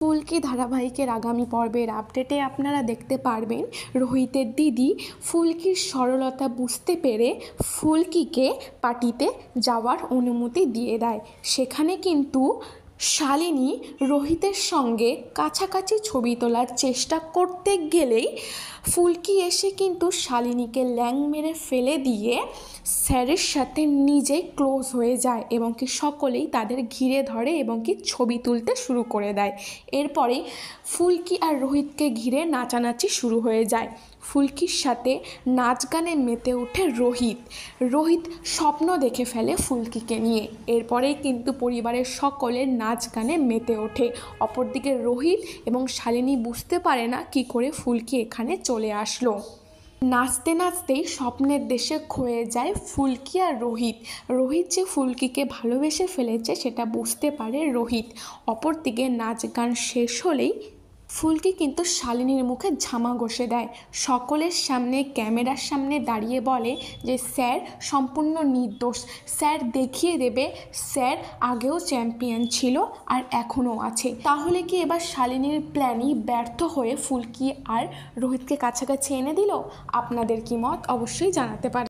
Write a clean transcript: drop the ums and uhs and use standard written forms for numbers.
ফুলকি ধারাবাহিকের আগামী পর্বের আপডেটে আপনারা দেখতে পারবেন রোহিতের দিদি ফুলকির সরলতা বুঝতে পেরে ফুলকিকে পার্টিতে যাওয়ার অনুমতি দিয়ে দেয়। সেখানে কিন্তু শালিনী রোহিতের সঙ্গে কাছাকাছি ছবি তোলার চেষ্টা করতে গেলেই ফুলকি এসে কিন্তু শালিনীকে ল্যাং মেরে ফেলে দিয়ে স্যারের সাথে নিজেই ক্লোজ হয়ে যায় এবং কি সকলেই তাদের ঘিরে ধরে এবং কি ছবি তুলতে শুরু করে দেয়। এরপরেই ফুলকি আর রোহিতকে ঘিরে নাচানাচি শুরু হয়ে যায়। ফুলকির সাথে নাচ গানে মেতে ওঠে রোহিত স্বপ্ন দেখে ফেলে ফুলকিকে নিয়ে। এরপরেই কিন্তু পরিবারের সকলের নাচ গানে মেতে ওঠে। অপরদিকে রোহিত এবং শালিনী বুঝতে পারে না কি করে ফুলকি এখানে চলে আসলো। নাচতে নাচতেই স্বপ্নের দেশে খোয়ে যায় ফুলকি আর রোহিত যে ফুলকিকে ভালোবেসে ফেলেছে সেটা বুঝতে পারে রোহিত। অপরদিকে নাচ গান শেষ হলেই ফুলকি কিন্তু শালিনীর মুখে ঝামা ঘষে দেয়। সকলের সামনে ক্যামেরার সামনে দাঁড়িয়ে বলে যে স্যার সম্পূর্ণ নির্দোষ, স্যার দেখিয়ে দেবে স্যার আগেও চ্যাম্পিয়ন ছিল আর এখনও আছে। তাহলে কি এবার শালিনীর প্ল্যানই ব্যর্থ হয়ে ফুলকি আর রোহিতকে কাছাকাছি এনে দিল? আপনাদের কি মত অবশ্যই জানাতে পারেন।